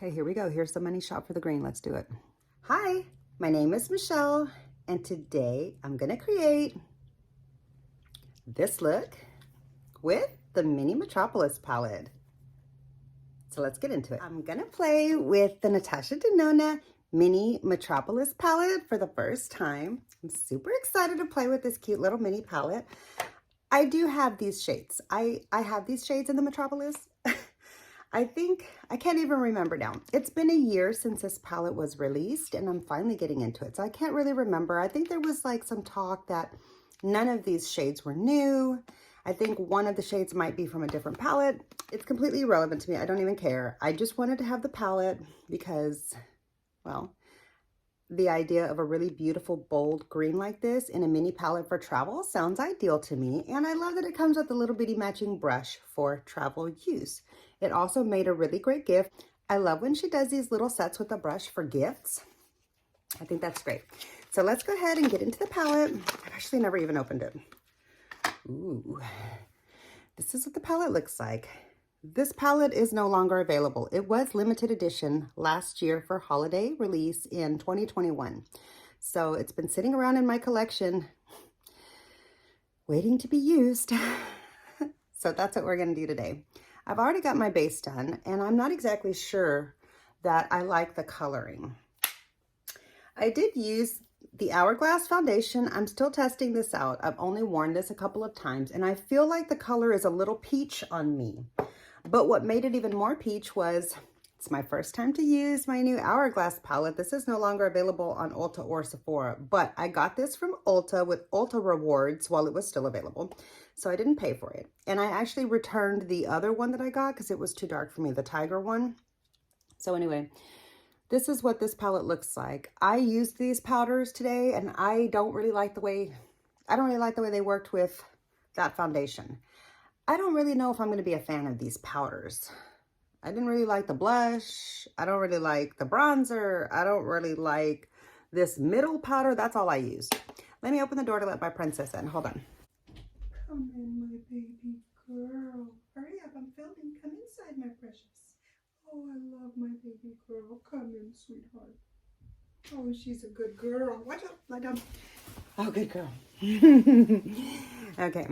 Okay, here we go. Here's the money shot for the green. Let's do it. Hi, my name is Michelle, and today I'm gonna create this look with the mini Metropolis palette. So let's get into it. I'm gonna play with the Natasha Denona mini Metropolis palette for the first time. I'm super excited to play with this cute little mini palette. I do have these shades. I have these shades in the Metropolis. I can't even remember now. It's been a year since this palette was released and I'm finally getting into it. So I can't really remember. I think there was like some talk that none of these shades were new. I think one of the shades might be from a different palette. It's completely irrelevant to me. I don't even care. I just wanted to have the palette because, well, the idea of a really beautiful, bold green like this in a mini palette for travel sounds ideal to me. And I love that it comes with a little bitty matching brush for travel use. It also made a really great gift. I love when she does these little sets with a brush for gifts. I think that's great. So let's go ahead and get into the palette. I've actually never even opened it. Ooh, this is what the palette looks like. This palette is no longer available. It was limited edition last year for holiday release in 2021. So it's been sitting around in my collection waiting to be used. So that's what we're going to do today. I've already got my base done and I'm not exactly sure that I like the coloring. I did use the Hourglass foundation. I'm still testing this out. I've only worn this a couple of times and I feel like the color is a little peach on me. But what made it even more peach was, it's my first time to use my new Hourglass palette. This is no longer available on Ulta or Sephora, but I got this from Ulta with Ulta rewards while it was still available. So I didn't pay for it. And I actually returned the other one that I got because it was too dark for me, the Tiger one. So anyway, this is what this palette looks like. I used these powders today and I don't really like the way they worked with that foundation. I don't really know if I'm going to be a fan of these powders. I didn't really like the blush. I don't really like the bronzer. I don't really like this middle powder. That's all I used. Let me open the door to let my princess in. Hold on. Come in, my baby girl. Hurry up, I'm filming. Come inside, my precious. Oh, I love my baby girl. Come in, sweetheart. Oh, she's a good girl. Watch out, lie down. Oh, good girl. Okay.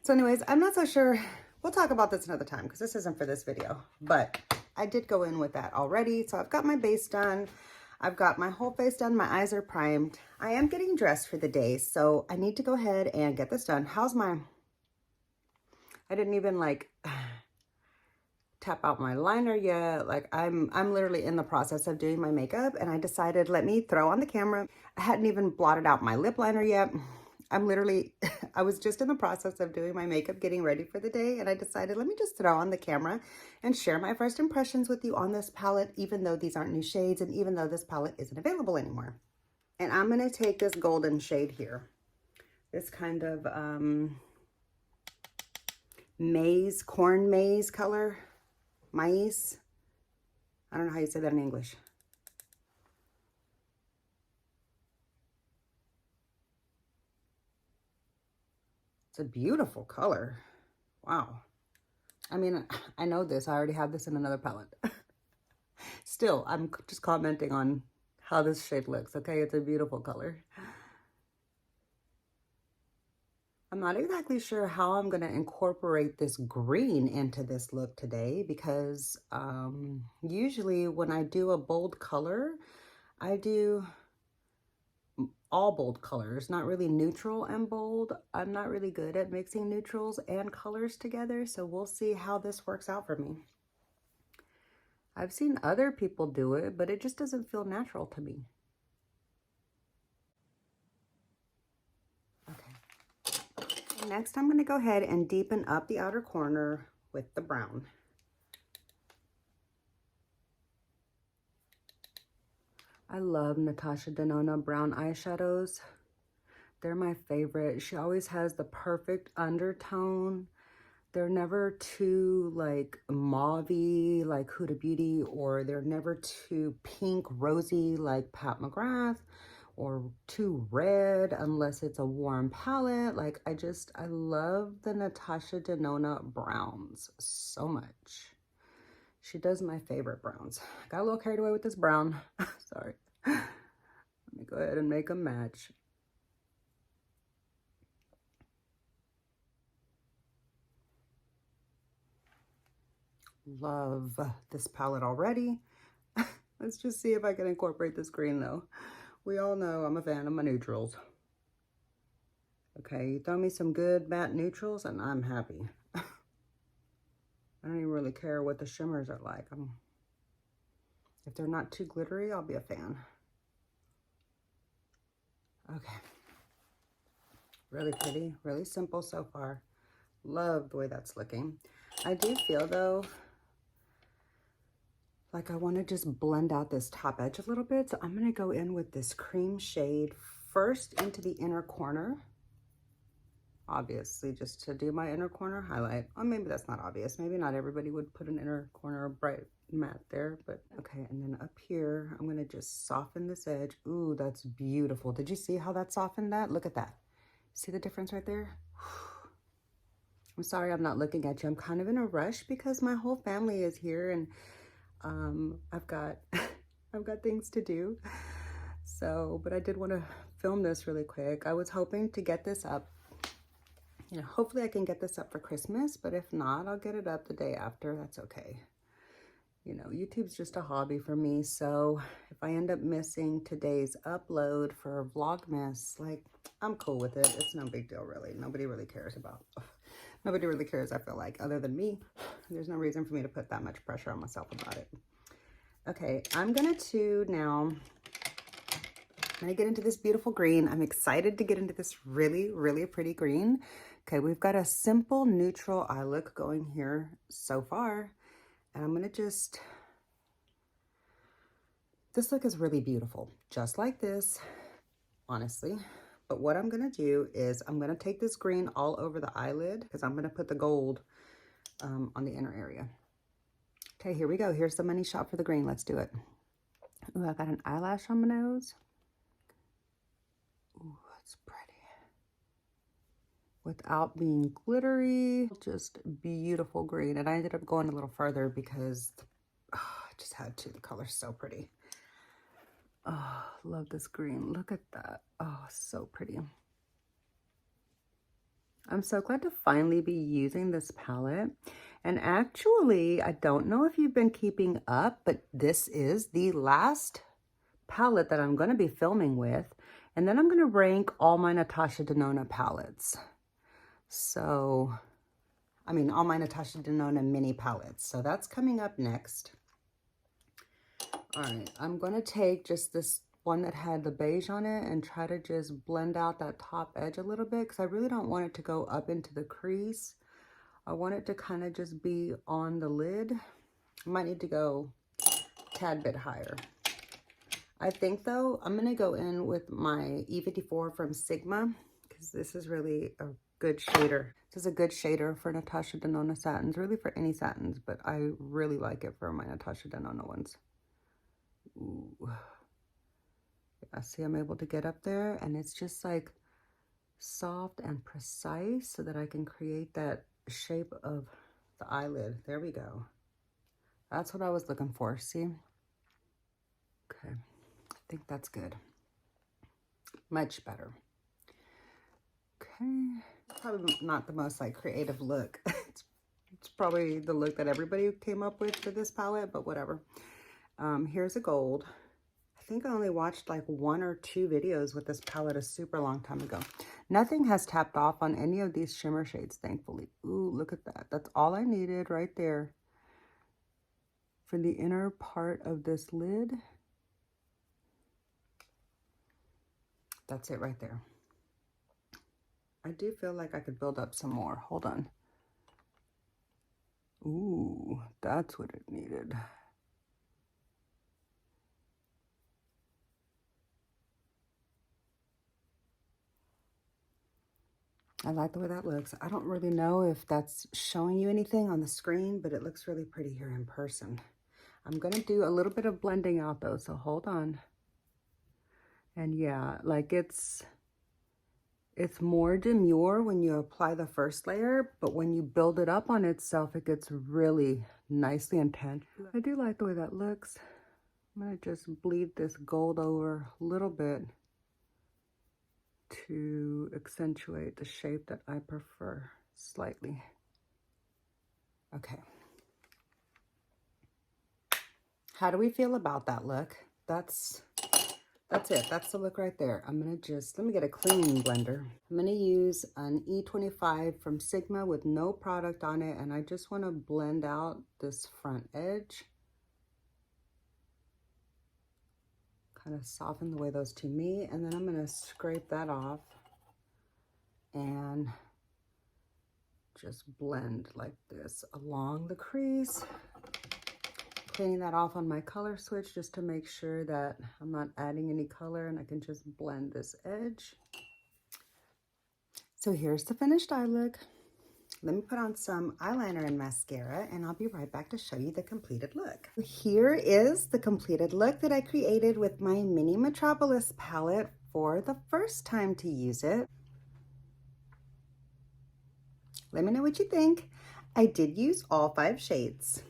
So anyways, I'm not so sure. We'll talk about this another time because this isn't for this video. But I did go in with that already. So I've got my base done. I've got my whole face done. My eyes are primed. I am getting dressed for the day. So I need to go ahead and get this done. I didn't even like tap out my liner yet. Like I'm literally in the process of doing my makeup and I decided, let me throw on the camera. I hadn't even blotted out my lip liner yet. I was just in the process of doing my makeup, getting ready for the day, and I decided, let me just throw on the camera and share my first impressions with you on this palette, even though these aren't new shades and even though this palette isn't available anymore. And I'm going to take this golden shade here, this kind of corn maize color, maize. I don't know how you say that in English. It's a beautiful color. Wow. I mean, I know this. I already have this in another palette. Still, I'm just commenting on how this shade looks, okay? It's a beautiful color. I'm not exactly sure how I'm going to incorporate this green into this look today because usually when I do a bold color, I do all bold colors, not really neutral and bold. I'm not really good at mixing neutrals and colors together, so we'll see how this works out for me. I've seen other people do it, but it just doesn't feel natural to me. Okay. And next, I'm going to go ahead and deepen up the outer corner with the brown. I love Natasha Denona brown eyeshadows. They're my favorite. She always has the perfect undertone. They're never too like mauve-y like Huda Beauty, or they're never too pink rosy like Pat McGrath, or too red unless it's a warm palette. Like I love the Natasha Denona browns so much. She does my favorite browns. I got a little carried away with this brown. Sorry. Let me go ahead and make a match. Love this palette already. Let's just see if I can incorporate this green though. We all know I'm a fan of my neutrals. Okay, you throw me some good matte neutrals and I'm happy. I don't even really care what the shimmers are like. If they're not too glittery, I'll be a fan. Okay. Really pretty, really simple so far. Love the way that's looking. I do feel though, like I want to just blend out this top edge a little bit. So I'm going to go in with this cream shade first into the inner corner. Obviously, just to do my inner corner highlight. Or maybe that's not obvious. Maybe not everybody would put an inner corner bright matte there, but okay. And then up here, I'm going to just soften this edge. Ooh, that's beautiful. Did you see how that softened that? Look at that. See the difference right there? I'm sorry I'm not looking at you. I'm kind of in a rush because my whole family is here and I've got things to do. So, but I did want to film this really quick. I was hoping to get this up. You know, hopefully I can get this up for Christmas, but if not, I'll get it up the day after. That's okay. You know, YouTube's just a hobby for me. So if I end up missing today's upload for Vlogmas, like, I'm cool with it. It's no big deal, really. Nobody really cares, I feel like, other than me. There's no reason for me to put that much pressure on myself about it. Okay, I'm going to get into this beautiful green. I'm excited to get into this really, really pretty green. Okay, we've got a simple neutral eye look going here so far. And I'm going to just, this look is really beautiful, just like this, honestly. But what I'm going to do is I'm going to take this green all over the eyelid because I'm going to put the gold on the inner area. Okay, here we go. Here's the money shot for the green. Let's do it. Ooh, I got an eyelash on my nose. Ooh, that's pretty. Without being glittery, just beautiful green. And I ended up going a little further because I just had to. The color's so pretty. Oh, love this green. Look at that. Oh, so pretty. I'm so glad to finally be using this palette. And actually, I don't know if you've been keeping up, but this is the last palette that I'm going to be filming with. And then I'm going to rank all my Natasha Denona palettes. So, I mean, all my Natasha Denona mini palettes. So that's coming up next. All right, I'm going to take just this one that had the beige on it and try to just blend out that top edge a little bit because I really don't want it to go up into the crease. I want it to kind of just be on the lid. I might need to go a tad bit higher. I think though, I'm going to go in with my E54 from Sigma because this is really a good shader. This is a good shader for Natasha Denona satins, really for any satins, but I really like it for my Natasha Denona ones. Ooh. Yeah, see, I'm able to get up there and it's just like soft and precise so that I can create that shape of the eyelid. There we go. That's what I was looking for, see? Okay, I think that's good. Much better. Okay, probably not the most like creative look. It's probably the look that everybody came up with for this palette, but whatever. Here's a gold. I think I only watched like 1 or 2 videos with this palette a super long time ago. Nothing has tapped off on any of these shimmer shades, thankfully. Ooh, look at that. That's all I needed right there for the inner part of this lid. That's it right there. I do feel like I could build up some more. Hold on. Ooh, that's what it needed. I like the way that looks. I don't really know if that's showing you anything on the screen, but it looks really pretty here in person. I'm going to do a little bit of blending out though, so hold on. And yeah, like it's more demure when you apply the first layer, but when you build it up on itself, it gets really nicely intense. I do like the way that looks. I'm gonna just bleed this gold over a little bit to accentuate the shape that I prefer slightly. Okay. How do we feel about that look? That's it. That's the look right there. I'm gonna just, let me get a cleaning blender. I'm gonna use an E25 from Sigma with no product on it, and I just wanna blend out this front edge. Kind of soften the way those two meet, and then I'm gonna scrape that off and just blend like this along the crease. Cleaning that off on my color switch just to make sure that I'm not adding any color, and I can just blend this edge. So here's the finished eye look. Let me put on some eyeliner and mascara, and I'll be right back to show you the completed look. Here is the completed look that I created with my mini Metropolis palette for the first time to use it. Let me know what you think. I did use all 5 shades.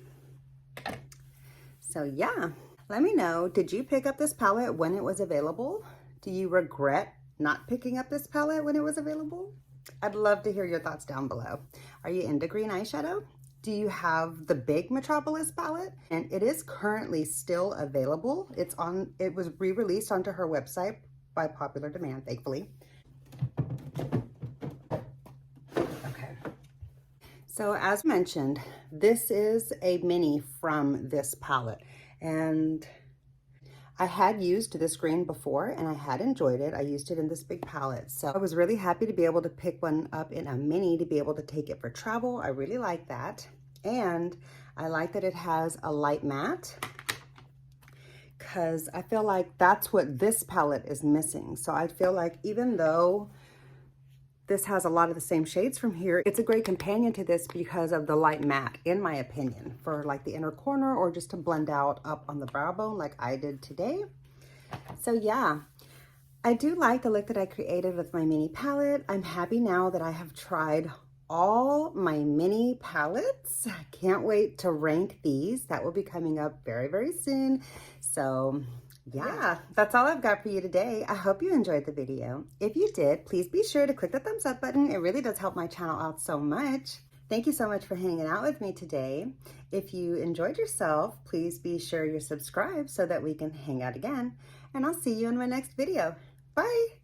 So yeah, let me know, did you pick up this palette when it was available? Do you regret not picking up this palette when it was available? I'd love to hear your thoughts down below. Are you into green eyeshadow? Do you have the big Metropolis palette? And it is currently still available. It was re-released onto her website by popular demand, thankfully. Okay. So as mentioned, this is a mini from this palette, and I had used this green before and I had enjoyed it. I used it in this big palette. So I was really happy to be able to pick one up in a mini to be able to take it for travel. I really like that. And I like that it has a light matte, because I feel like that's what this palette is missing. So I feel like even though this has a lot of the same shades from here, it's a great companion to this because of the light matte, in my opinion, for like the inner corner or just to blend out up on the brow bone like I did today. So yeah, I do like the look that I created with my mini palette. I'm happy now that I have tried all my mini palettes. I can't wait to rank these. That will be coming up very, very soon. So yeah, that's all I've got for you today. I hope you enjoyed the video. If you did, please be sure to click the thumbs up button. It really does help my channel out so much. Thank you so much for hanging out with me today. If you enjoyed yourself, please be sure you're subscribed so that we can hang out again. And I'll see you in my next video. Bye.